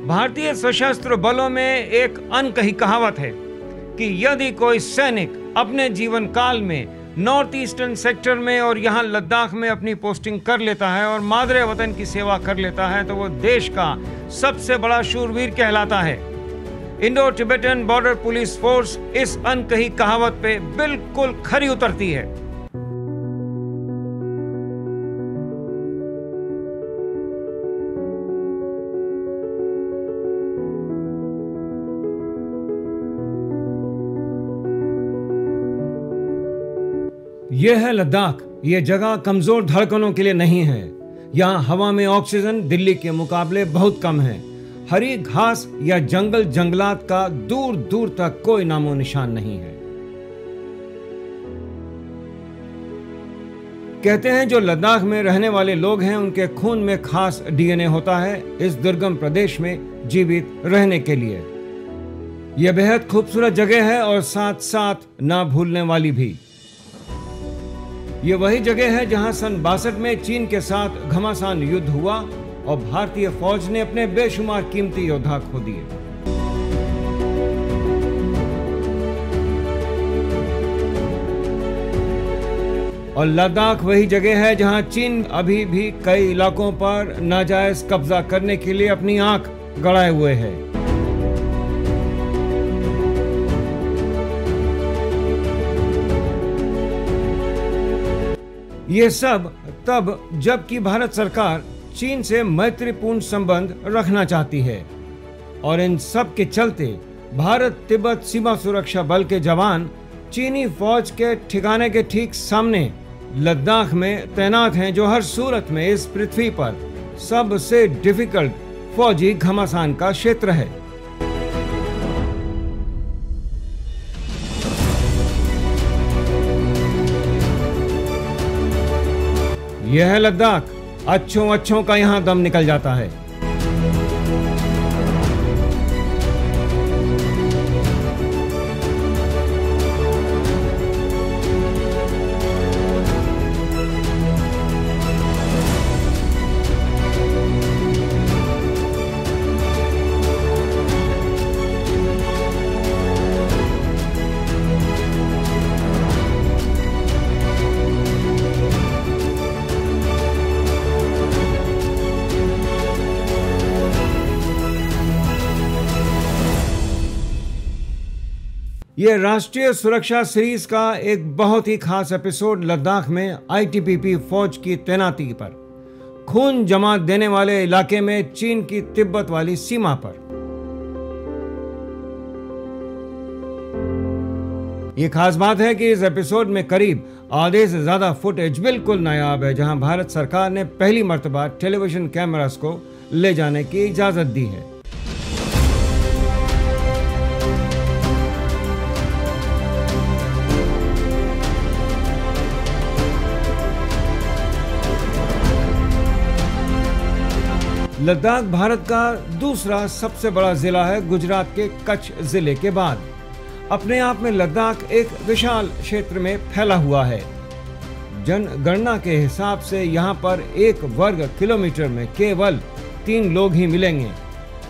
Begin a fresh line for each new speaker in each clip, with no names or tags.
भारतीय सशस्त्र बलों में एक अनकही कहावत है कि यदि कोई सैनिक अपने जीवन काल में नॉर्थ ईस्टर्न सेक्टर में और यहाँ लद्दाख में अपनी पोस्टिंग कर लेता है और मादरे वतन की सेवा कर लेता है तो वो देश का सबसे बड़ा शूरवीर कहलाता है। Indo Tibetan border police force इस अनकही कहावत पे बिल्कुल खरी उतरती है। यह है लद्दाख। यह जगह कमजोर धड़कनों के लिए नहीं है। यहाँ हवा में ऑक्सीजन दिल्ली के मुकाबले बहुत कम है। हरी घास या जंगल जंगलात का दूर दूर तक कोई नामो निशान नहीं है। कहते हैं जो लद्दाख में रहने वाले लोग हैं उनके खून में खास डीएनए होता है इस दुर्गम प्रदेश में जीवित रहने के लिए। यह बेहद खूबसूरत जगह है और साथ साथ ना भूलने वाली भी। ये वही जगह है जहां सन 62 में चीन के साथ घमासान युद्ध हुआ और भारतीय फौज ने अपने बेशुमार कीमती योद्धा खो दिए। और लद्दाख वही जगह है जहां चीन अभी भी कई इलाकों पर नाजायज कब्जा करने के लिए अपनी आंख गड़ाए हुए है। ये सब तब जबकि भारत सरकार चीन से मैत्रीपूर्ण संबंध रखना चाहती है और इन सब के चलते भारत तिब्बत सीमा सुरक्षा बल के जवान चीनी फौज के ठिकाने के ठीक सामने लद्दाख में तैनात हैं, जो हर सूरत में इस पृथ्वी पर सबसे डिफिकल्ट फौजी घमासान का क्षेत्र है। यह है लद्दाख। अच्छों का यहाँ दम निकल जाता है। यह राष्ट्रीय सुरक्षा सीरीज का एक बहुत ही खास एपिसोड लद्दाख में आईटीबीपी फौज की तैनाती पर, खून जमा देने वाले इलाके में चीन की तिब्बत वाली सीमा पर। यह खास बात है कि इस एपिसोड में करीब आधे से ज्यादा फुटेज बिल्कुल नायाब है, जहां भारत सरकार ने पहली मर्तबा टेलीविजन कैमरास को ले जाने की इजाजत दी है। लद्दाख भारत का दूसरा सबसे बड़ा जिला है गुजरात के कच्छ जिले के बाद। अपने आप में लद्दाख एक विशाल क्षेत्र में फैला हुआ है। जनगणना के हिसाब से यहाँ पर 1 वर्ग किलोमीटर में केवल 3 लोग ही मिलेंगे,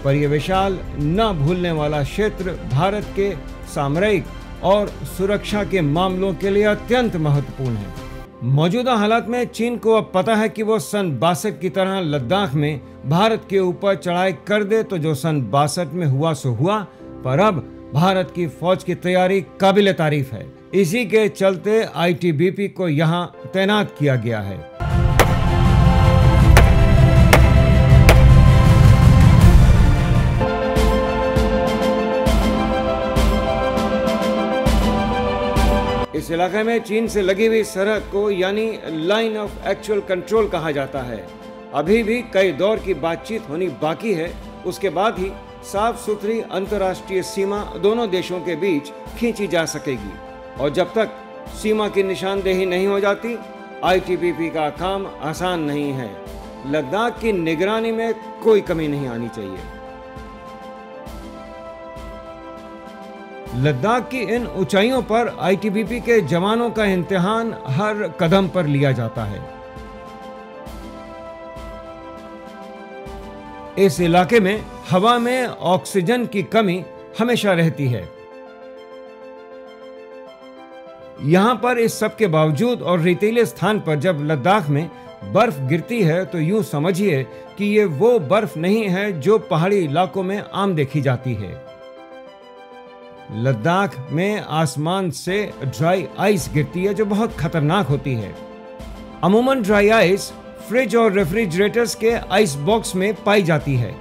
पर यह विशाल न भूलने वाला क्षेत्र भारत के सामरिक और सुरक्षा के मामलों के लिए अत्यंत महत्वपूर्ण है। मौजूदा हालात में चीन को अब पता है कि वो सन 62 की तरह लद्दाख में भारत के ऊपर चढ़ाई कर दे तो जो सन 62 में हुआ सो हुआ, पर अब भारत की फौज की तैयारी काबिले तारीफ है। इसी के चलते आईटीबीपी को यहाँ तैनात किया गया है। इस इलाके में चीन से लगी हुई सरहद को यानी लाइन ऑफ एक्चुअल कंट्रोल कहा जाता है। अभी भी कई दौर की बातचीत होनी बाकी है, उसके बाद ही साफ सुथरी अंतर्राष्ट्रीय सीमा दोनों देशों के बीच खींची जा सकेगी। और जब तक सीमा की निशानदेही नहीं हो जाती, आईटीबीपी का काम आसान नहीं है। लद्दाख की निगरानी में कोई कमी नहीं आनी चाहिए। लद्दाख की इन ऊंचाइयों पर आईटीबीपी के जवानों का इम्तिहान हर कदम पर लिया जाता है। इस इलाके में हवा में ऑक्सीजन की कमी हमेशा रहती है। यहाँ पर इस सब के बावजूद और रेतीले स्थान पर जब लद्दाख में बर्फ गिरती है तो यूं समझिए कि ये वो बर्फ नहीं है जो पहाड़ी इलाकों में आम देखी जाती है। लद्दाख में आसमान से ड्राई आइस गिरती है जो बहुत खतरनाक होती है। अमूमन ड्राई आइस फ्रिज और रेफ्रिजरेटर्स के आइस बॉक्स में पाई जाती है।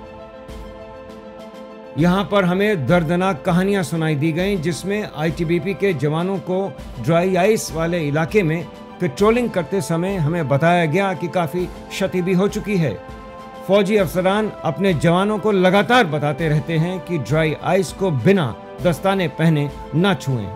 यहाँ पर हमें दर्दनाक कहानियां सुनाई दी गईं जिसमें आईटीबीपी के जवानों को ड्राई आइस वाले इलाके में पेट्रोलिंग करते समय हमें बताया गया कि काफी क्षति भी हो चुकी है। फौजी अफसरान अपने जवानों को लगातार बताते रहते हैं कि ड्राई आइस को बिना दस्ताने पहने ना छुएं।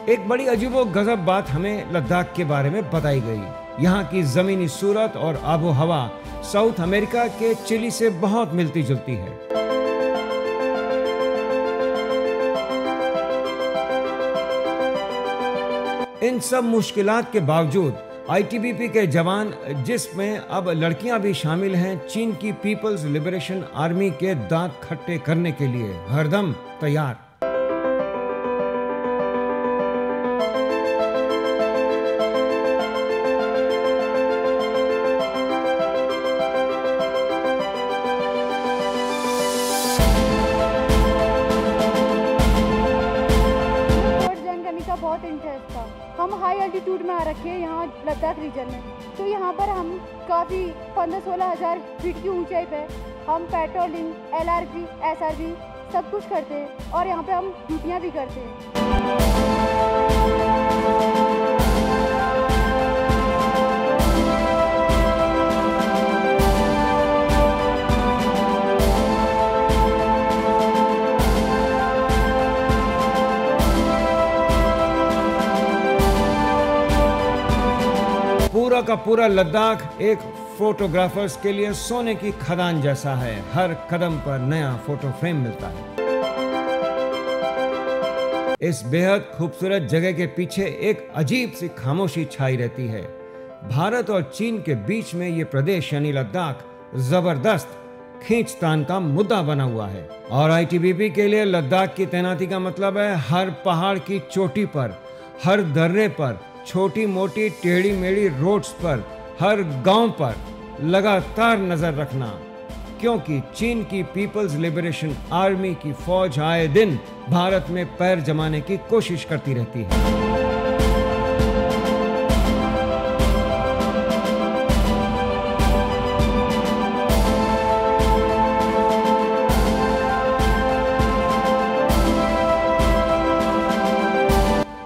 एक बड़ी अजीबो-गजब बात हमें लद्दाख के बारे में बताई गई। यहाँ की जमीनी सूरत और आबो हवा साउथ अमेरिका के चिली से बहुत मिलती जुलती है। इन सब मुश्किलात के बावजूद आईटीबीपी के जवान, जिसमें अब लड़कियां भी शामिल हैं, चीन की पीपल्स लिबरेशन आर्मी के दांत खट्टे करने के लिए हरदम तैयार।
बहुत इंटरेस्ट था। हम हाई एल्टीट्यूड में आ रखे हैं यहाँ लद्दाख रीजन में, तो यहाँ पर हम काफ़ी 15-16 हज़ार फीट की ऊंचाई पे हम पेट्रोलिंग, एलआरपी, एसआरपी सब कुछ करते हैं और यहाँ पे हम ड्यूटियाँ भी करते हैं।
पूरा का पूरा लद्दाख एक फोटोग्राफर्स के लिए सोने की खदान जैसा है। हर कदम पर नया फोटो फ्रेम मिलता है। इस बेहद खूबसूरत जगह के पीछे एक अजीब सी खामोशी छाई रहती है। भारत और चीन के बीच में ये प्रदेश यानी लद्दाख जबरदस्त खींचतान का मुद्दा बना हुआ है और आईटीबीपी के लिए लद्दाख की तैनाती का मतलब है हर पहाड़ की चोटी पर, हर दर्रे पर, छोटी मोटी टेढ़ी मेढ़ी रोड्स पर, हर गांव पर लगातार नजर रखना, क्योंकि चीन की पीपल्स लिबरेशन आर्मी की फौज आए दिन भारत में पैर जमाने की कोशिश करती रहती है।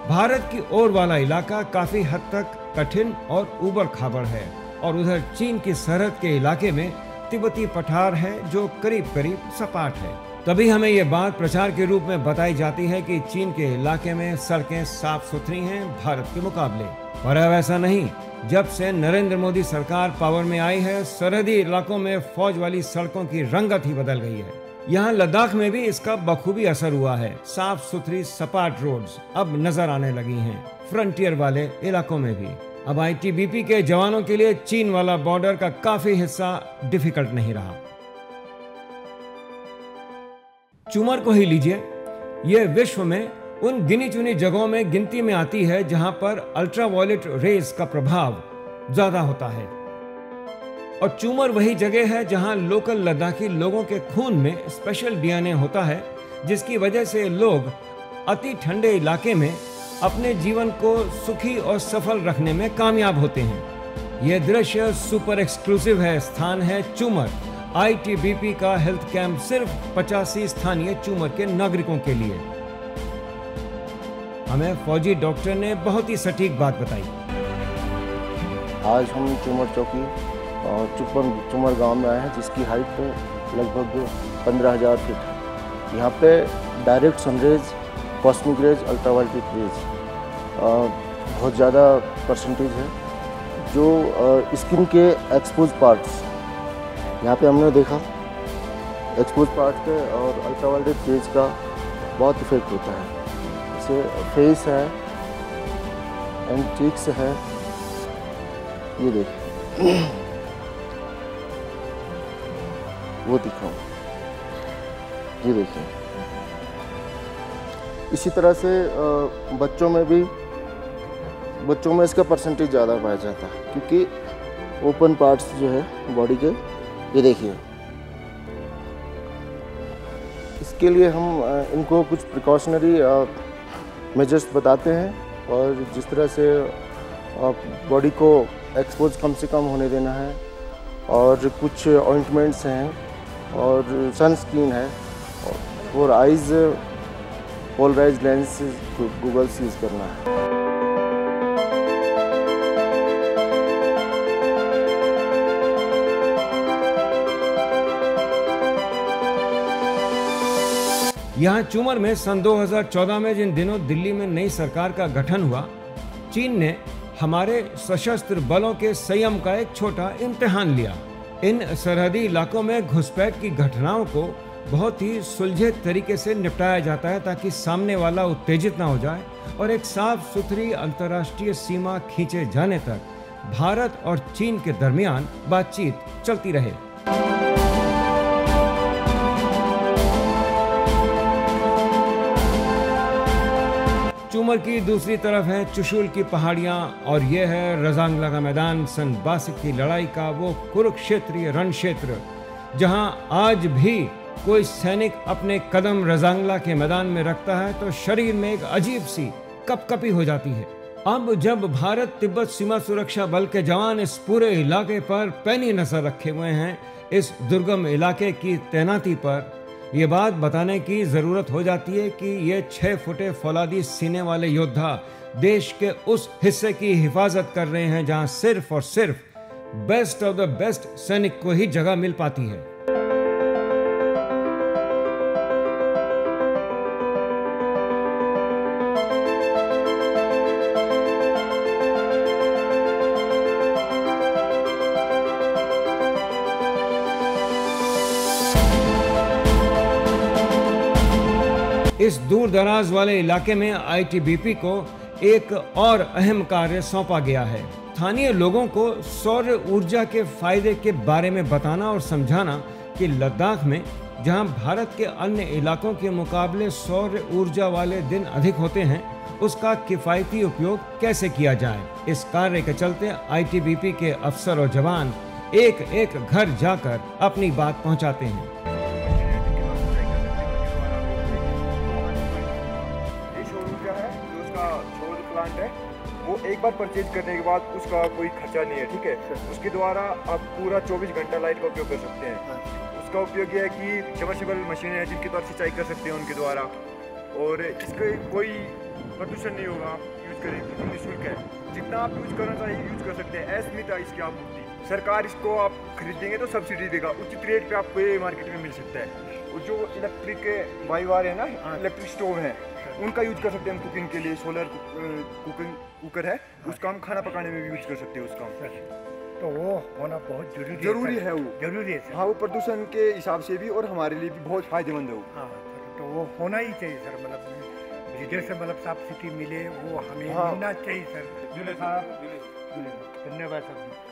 भारत की ओर वाला इलाका काफी हद तक कठिन और ऊबड़ खाबड़ है और उधर चीन की सरहद के इलाके में तिब्बती पठार है जो करीब करीब सपाट है। तभी हमें ये बात प्रचार के रूप में बताई जाती है कि चीन के इलाके में सड़कें साफ सुथरी हैं भारत के मुकाबले, पर अब ऐसा नहीं। जब से नरेंद्र मोदी सरकार पावर में आई है, सरहदी इलाकों में फौज वाली सड़कों की रंगत ही बदल गई है। यहाँ लद्दाख में भी इसका बखूबी असर हुआ है। साफ सुथरी सपाट रोड्स अब नजर आने लगी हैं फ्रंटियर वाले इलाकों में भी। अब आईटीबीपी के जवानों के लिए चीन वाला बॉर्डर का काफी हिस्सा डिफिकल्ट नहीं रहा। चूमर को ही लीजिए, यह विश्व में उन गिनी चुनी जगहों में गिनती में आती है जहां पर अल्ट्रावायलेट रेज का प्रभाव ज्यादा होता है। और चूमर वही जगह है जहां लोकल लद्दाखी लोगों के खून में स्पेशल डीएनए होता है, जिसकी वजह से लोग अति ठंडे इलाके में अपने जीवन को सुखी और सफल रखने में कामयाब होते हैं। यह दृश्य सुपर एक्सक्लूसिव है। स्थान है चूमर। आईटीबीपी का हेल्थ कैंप सिर्फ 85 स्थानीय चूमर के नागरिकों के लिए। हमें फौजी डॉक्टर ने बहुत ही सटीक बात बताई।
आज हम चूमर चौकी और चूमर गांव में आए हैं, जिसकी हाइट लगभग 15,000 फीट है। यहाँ पे direct sun rays, cosmic rays, ultraviolet rays बहुत ज़्यादा परसेंटेज है। जो स्किन के एक्सपोज पार्ट्स यहाँ पे हमने देखा, एक्सपोज पार्ट पे और अल्ट्रावायलेट रेज का बहुत इफेक्ट होता है। जैसे फेस है, एंटीक्स है, ये देखिए, वो दिखाऊं, ये देखिए। इसी तरह से बच्चों में इसका परसेंटेज ज़्यादा पाया जाता है, क्योंकि ओपन पार्ट्स जो है बॉडी के, ये देखिए। इसके लिए हम इनको कुछ प्रिकॉशनरी मेजर्स बताते हैं, और जिस तरह से बॉडी को एक्सपोज कम से कम होने देना है, और कुछ ऑइंटमेंट्स हैं, और सनस्क्रीन है, और eyes polarise lens goggles use करना है।
यहाँ चूमर में सन 2014 में जिन दिनों दिल्ली में नई सरकार का गठन हुआ, चीन ने हमारे सशस्त्र बलों के संयम का एक छोटा इम्तिहान लिया। इन सरहदी इलाकों में घुसपैठ की घटनाओं को बहुत ही सुलझे तरीके से निपटाया जाता है, ताकि सामने वाला उत्तेजित न हो जाए और एक साफ सुथरी अंतर्राष्ट्रीय सीमा खींचे जाने तक भारत और चीन के दरमियान बातचीत चलती रहे। चूमर की दूसरी तरफ है चुशुल की पहाड़ियां, और ये है रजांगला का मैदान, सन 62 की लड़ाई का वो कुरुक्षेत्रीय रण क्षेत्र, जहां आज भी कोई सैनिक अपने कदम रजांगला के मैदान में रखता है तो शरीर में एक अजीब सी कपकपी हो जाती है। अब जब भारत तिब्बत सीमा सुरक्षा बल के जवान इस पूरे इलाके पर पैनी नजर रखे हुए हैं, इस दुर्गम इलाके की तैनाती पर ये बात बताने की जरूरत हो जाती है कि ये 6 फुटे फौलादी सीने वाले योद्धा देश के उस हिस्से की हिफाजत कर रहे हैं जहां सिर्फ और सिर्फ बेस्ट ऑफ द बेस्ट सैनिक को ही जगह मिल पाती है। इस दूर दराज वाले इलाके में आईटीबीपी को एक और अहम कार्य सौंपा गया है। स्थानीय लोगों को सौर ऊर्जा के फायदे के बारे में बताना और समझाना कि लद्दाख में जहां भारत के अन्य इलाकों के मुकाबले सौर ऊर्जा वाले दिन अधिक होते हैं, उसका किफायती उपयोग कैसे किया जाए। इस कार्य के चलते आईटीबीपी के अफसर और जवान एक एक घर जाकर अपनी बात पहुंचाते हैं।
वो एक बार परचेज करने के बाद उसका कोई खर्चा नहीं है, ठीक है। उसके द्वारा आप पूरा 24 घंटा लाइट का उपयोग कर सकते हैं। उसका उपयोग यह है कि सबमर्सिबल मशीनें हैं जिनके द्वारा सिंचाई कर सकते हैं उनके द्वारा, और इसका कोई प्रदूषण नहीं होगा। आप यूज़ करें, बिल्कुल निःशुल्क है, जितना आप यूज़ करना चाहिए यूज़ कर सकते हैं। एस्मिता इसकी आपूर्ति, सरकार इसको आप खरीदेंगे तो सब्सिडी देगा, उचित रेट पे आपको ये मार्केट में मिल सकता है। और जो इलेक्ट्रिक वायर है ना, इलेक्ट्रिक स्टोव है, उनका यूज कर सकते हैं हम कुकिंग के लिए। सोलर कुकर है, उसका हम खाना पकाने में भी यूज कर सकते हैं उसका।
तो वो होना बहुत
जरूरी है वो
जरूरी है।
हाँ, वो प्रदूषण के हिसाब से भी और हमारे लिए भी बहुत फायदेमंद है वो।
हाँ, तो वो होना ही चाहिए सर, मतलब जिधर से मतलब साफ सिटी मिले वो हमें मिलना चाहिए सर। धन्यवाद सर।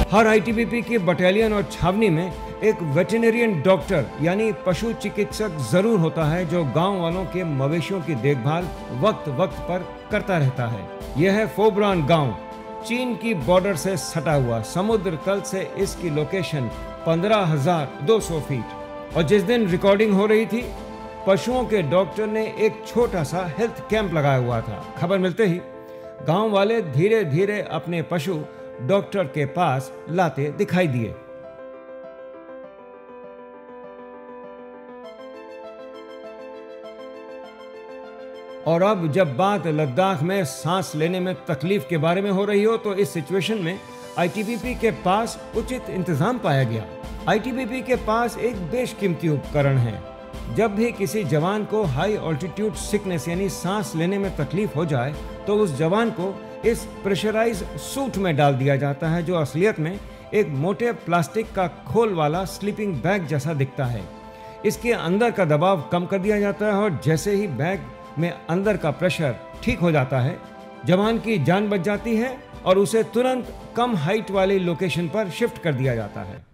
हर आईटीबीपी की बटालियन और छावनी में एक वेटरनरियन डॉक्टर यानी पशु चिकित्सक जरूर होता है, जो गांव वालों के मवेशियों की देखभाल वक्त वक्त पर करता रहता है। यह है फोब्रान गांव, चीन की बॉर्डर से सटा हुआ। समुद्र तल से इसकी लोकेशन 15,200 फीट। और जिस दिन रिकॉर्डिंग हो रही थी, पशुओं के डॉक्टर ने एक छोटा सा हेल्थ कैंप लगाया हुआ था। खबर मिलते ही गांव वाले धीरे धीरे अपने पशु डॉक्टर के पास लाते दिखाई दिए। और अब जब बात लद्दाख में सांस लेने में तकलीफ के बारे में हो रही हो, तो इस सिचुएशन में आईटीबीपी के पास उचित इंतजाम पाया गया। आईटीबीपी के पास एक बेशकीमती उपकरण है, जब भी किसी जवान को हाई ऑल्टीट्यूड सिकनेस यानी सांस लेने में तकलीफ हो जाए तो उस जवान को इस प्रेशराइज सूट में डाल दिया जाता है, जो असलियत में एक मोटे प्लास्टिक का खोल वाला स्लीपिंग बैग जैसा दिखता है। इसके अंदर का दबाव कम कर दिया जाता है और जैसे ही बैग में अंदर का प्रेशर ठीक हो जाता है, जवान की जान बच जाती है और उसे तुरंत कम हाइट वाली लोकेशन पर शिफ्ट कर दिया जाता है।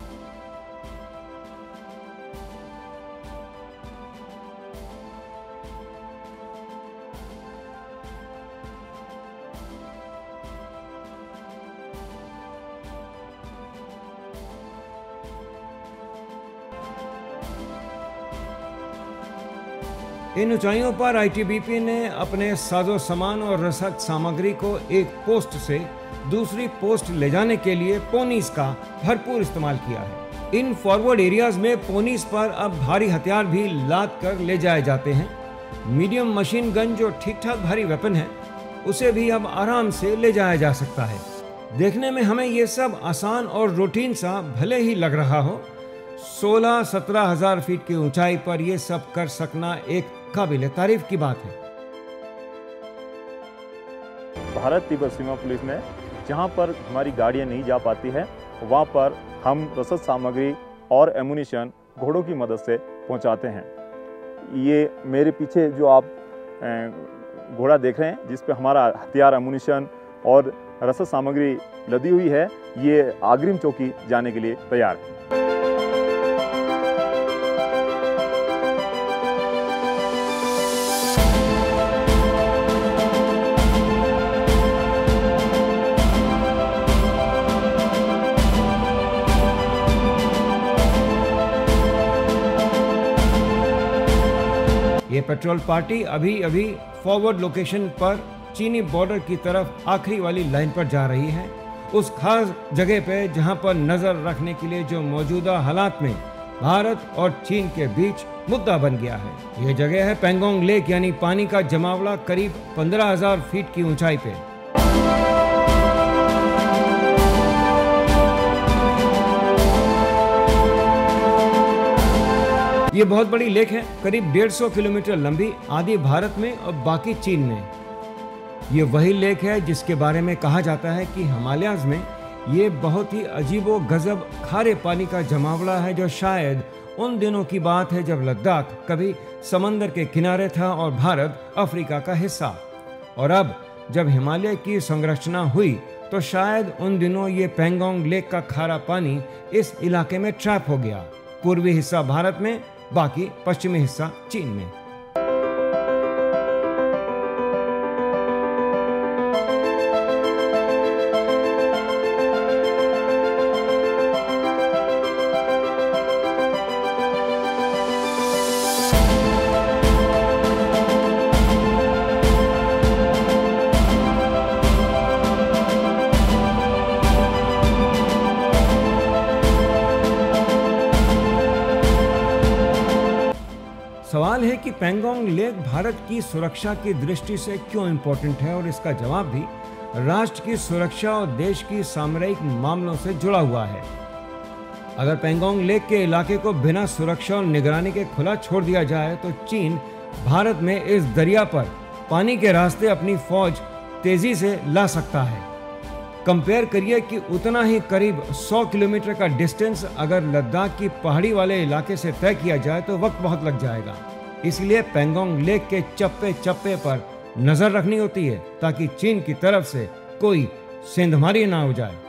इन ऊंचाइयों पर आईटीबीपी ने अपने साजो सामान और रसद सामग्री को एक पोस्ट से दूसरी पोस्ट ले जाने के लिए पोनीज का भरपूर इस्तेमाल किया है। इन फॉरवर्ड एरियाज में पोनीज पर अब भारी हथियार भी लाद कर ले जाए जाते हैं। मीडियम मशीन गन, जो ठीक ठाक भारी वेपन है, उसे भी अब आराम से ले जाया जा सकता है। देखने में हमें ये सब आसान और रूटीन सा भले ही लग रहा हो, 16-17 हजार फीट की ऊंचाई पर यह सब कर सकना एक काबिल तारीफ की बात है।
भारत तिब्बत सीमा पुलिस ने जहां पर हमारी गाड़ियां नहीं जा पाती है, वहां पर हम रसद सामग्री और एमुनिशन घोड़ों की मदद से पहुंचाते हैं। ये मेरे पीछे जो आप घोड़ा देख रहे हैं, जिस पे हमारा हथियार, एमुनिशन और रसद सामग्री लदी हुई है, ये अग्रिम चौकी जाने के लिए तैयार है।
ये पेट्रोल पार्टी अभी अभी फॉरवर्ड लोकेशन पर चीनी बॉर्डर की तरफ आखिरी वाली लाइन पर जा रही है, उस खास जगह पे जहां पर नजर रखने के लिए जो मौजूदा हालात में भारत और चीन के बीच मुद्दा बन गया है। ये जगह है पेंगोंग लेक, यानी पानी का जमावड़ा करीब 15,000 फीट की ऊंचाई पे। ये बहुत बड़ी लेक है, करीब 150 किलोमीटर लंबी, आधी भारत में और बाकी चीन में। ये वही लेक है जिसके बारे में कहा जाता है कि हिमालयाज में ये बहुत ही अजीबो गजब खारे पानी का जमावड़ा है, जो शायद उन दिनों की बात है जब लद्दाख कभी समंदर के किनारे था और भारत अफ्रीका का हिस्सा। और अब जब हिमालय की संरचना हुई तो शायद उन दिनों ये पेंगोंग लेक का खारा पानी इस इलाके में ट्रैप हो गया। पूर्वी हिस्सा भारत में, बाकी पश्चिमी हिस्सा चीन में। सवाल है कि पेंगोंग लेक भारत की सुरक्षा की दृष्टि से क्यों इम्पोर्टेंट है, और इसका जवाब भी राष्ट्र की सुरक्षा और देश की सामरिक मामलों से जुड़ा हुआ है। अगर पेंगोंग लेक के इलाके को बिना सुरक्षा और निगरानी के खुला छोड़ दिया जाए तो चीन भारत में इस दरिया पर पानी के रास्ते अपनी फौज तेजी से ला सकता है। कंपेयर करिए कि उतना ही करीब 100 किलोमीटर का डिस्टेंस अगर लद्दाख की पहाड़ी वाले इलाके से तय किया जाए तो वक्त बहुत लग जाएगा। इसलिए पेंगोंग लेक के चप्पे चप्पे पर नजर रखनी होती है ताकि चीन की तरफ से कोई सेंधमारी ना हो जाए।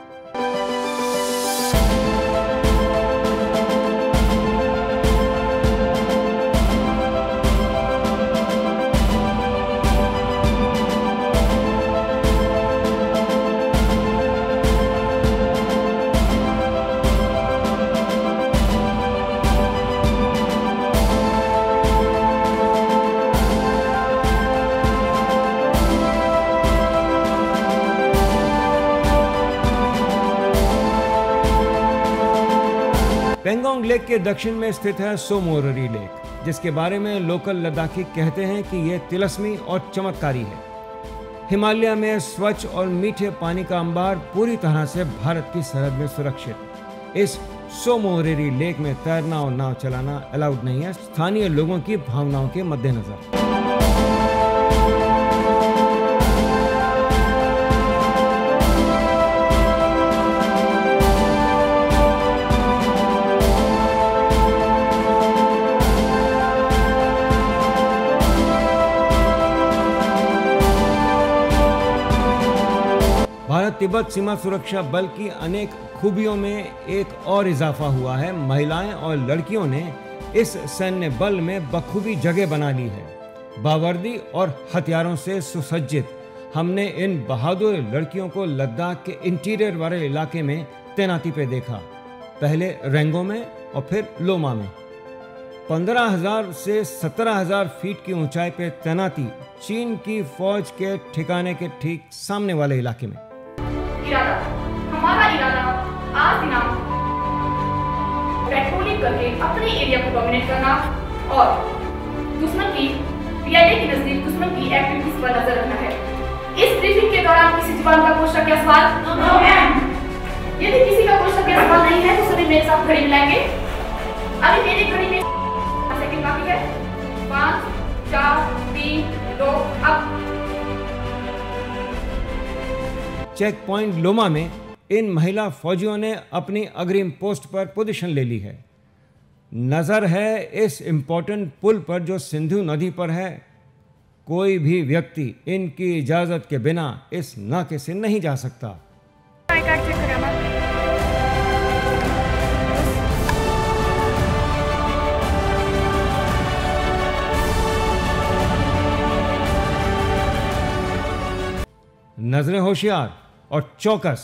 पेंगोंग लेक के दक्षिण में स्थित है सोमोरिरी लेक, जिसके बारे में लोकल लद्दाखी कहते हैं कि यह तिलस्मी और चमत्कारी है। हिमालय में स्वच्छ और मीठे पानी का अंबार पूरी तरह से भारत की सरहद में सुरक्षित। इस सोमोरेरी लेक में तैरना और नाव चलाना अलाउड नहीं है, स्थानीय लोगों की भावनाओं के मद्देनजर। भारत तिब्बत सीमा सुरक्षा बल की अनेक खूबियों में एक और इजाफा हुआ है। महिलाएं और लड़कियों ने इस सैन्य बल में बखूबी जगह बना ली है। बावर्दी और हथियारों से सुसज्जित हमने इन बहादुर लड़कियों को लद्दाख के इंटीरियर वाले इलाके में तैनाती पे देखा, पहले रेंगो में और फिर लोमा में। 15,000 से 17,000 फीट की ऊंचाई पे तैनाती चीन की फौज के ठिकाने के ठीक सामने वाले इलाके में।
हमारा इरादा आज दिनांक पेट्रोलिंग करके अपने एरिया को डोमिनेट करना और दुश्मन की पीआईडी के नजदीक दुश्मन की एक्टिविटीज पर नजर रखना है। इस ब्रीफिंग के दौरान किसी जवान का कोई शक या सवाल? No ma'am. यदि किसी का कोई शक या सवाल नहीं है तो सभी मेरे साथ घड़ी मिलाएंगे। अभी मेरी घड़ी में सेकंड बाकी है। 5, 4, 3, 2 अब।
चेक पॉइंट लोमा में इन महिला फौजियों ने अपनी अग्रिम पोस्ट पर पोजीशन ले ली है। नजर है इस इंपॉर्टेंट पुल पर जो सिंधु नदी पर है। कोई भी व्यक्ति इनकी इजाजत के बिना इस नाके से नहीं जा सकता। नजरें होशियार और चौकस,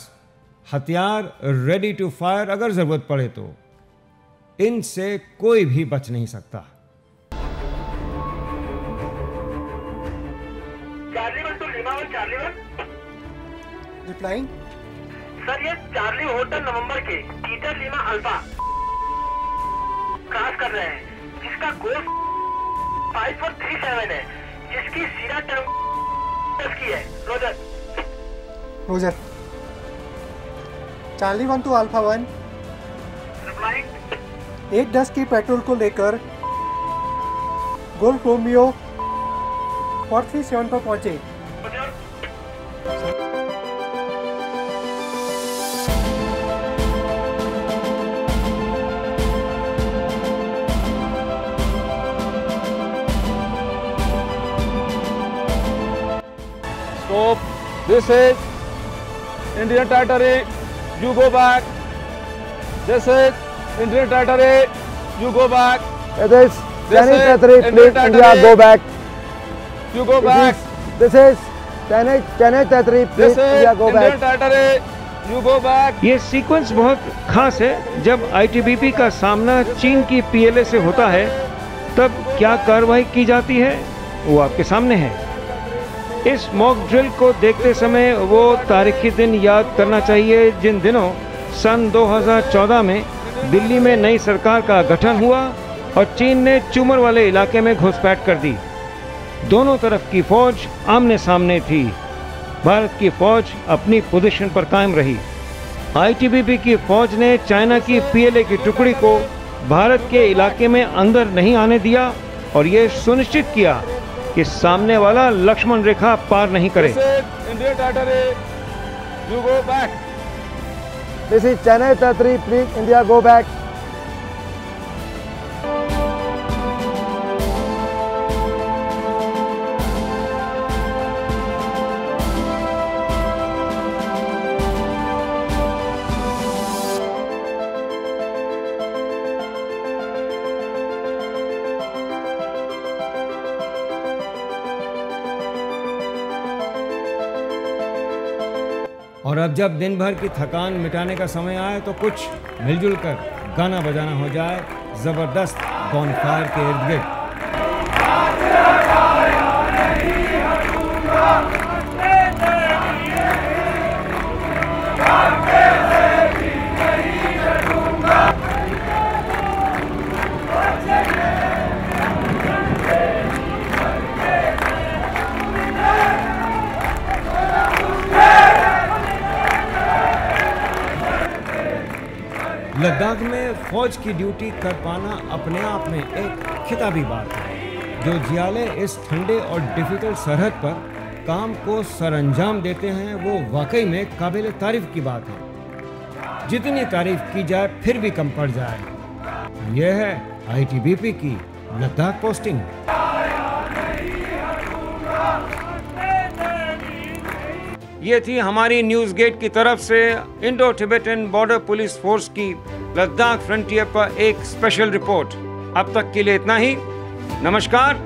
हथियार रेडी टू फायर अगर जरूरत पड़े तो। इनसे कोई भी बच नहीं सकता।
Charlie 1 to Lima 1, Charlie 1
replying.
Sir ये चार्ली होटल नवंबर के टीटर लीमा अल्फा क्रॉस कर रहे हैं, जिसका कोड 5437 है, जिसकी सीधा टर्म की है। Roger
Roger. Charlie 1 to alpha 1
replying.
8:10 की पेट्रोल को लेकर गोल्फ रोमियो 437 पर पहुंचे।
Stop. This is Indian territory. You go back. This is Indian territory. You go back.
It is Chinese territory. Please, India, go back.
You go back.
This is Chinese territory.
This
Please,
is
India, go
Indian
back.
territory. You go back.
ये sequence बहुत खास है। जब ITBP का सामना चीन की PLA से होता है तब क्या कार्रवाई की जाती है वो आपके सामने है। इस मॉक ड्रिल को देखते समय वो तारीखी दिन याद करना चाहिए जिन दिनों सन 2014 में दिल्ली में नई सरकार का गठन हुआ और चीन ने चूमर वाले इलाके में घुसपैठ कर दी। दोनों तरफ की फौज आमने सामने थी। भारत की फौज अपनी पोजीशन पर कायम रही। आईटीबीपी की फौज ने चाइना की पीएलए की टुकड़ी को भारत के इलाके में अंदर नहीं आने दिया और ये सुनिश्चित किया कि सामने वाला लक्ष्मण रेखा पार नहीं करे।
Indian territory. You go back.
This is Chinese territory. Please, India, go back.
और अब जब दिन भर की थकान मिटाने का समय आए तो कुछ मिलजुल कर गाना बजाना हो जाए जबरदस्त बॉनफायर के इर्द गिर्द। फौज की ड्यूटी कर पाना अपने आप में एक खिताबी बात है। जो जियाले इस ठंडे और डिफिकल्ट सरहद पर काम को सरअंजाम देते हैं वो वाकई में काबिल तारीफ की बात है। जितनी तारीफ की जाए फिर भी कम पड़ जाए। यह है आईटीबीपी की लद्दाख पोस्टिंग। ये थी हमारी न्यूज़ गेट की तरफ से Indo Tibetan border police force की लद्दाख फ्रंटियर पर एक स्पेशल रिपोर्ट। अब तक के लिए इतना ही। नमस्कार,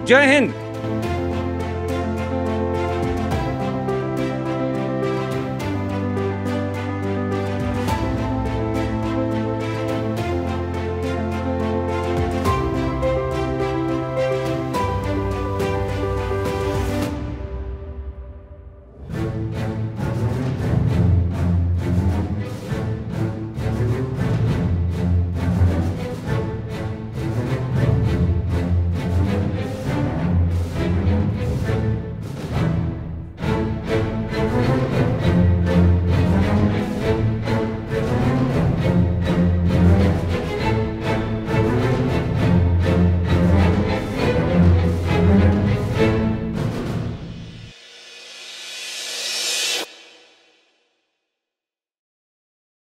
जय हिंद।